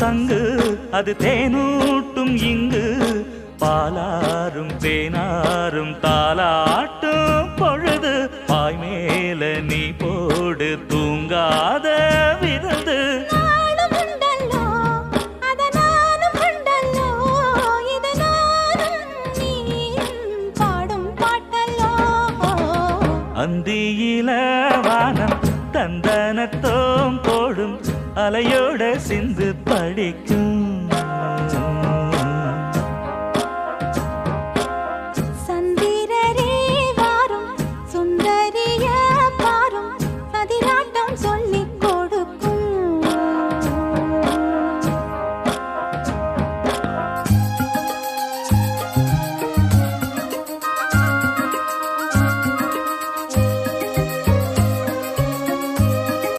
சங்கு அது தேனூட்டும் இங்கு பாலாரும் தேனாரும் தாலாட்டும் பொழுது பாய் மேல நீ போடு தூங்காத விருந்து அந்தியில வானம் தந்தனத்தோம் போடும் அலையோட சிந்து படிக்கும்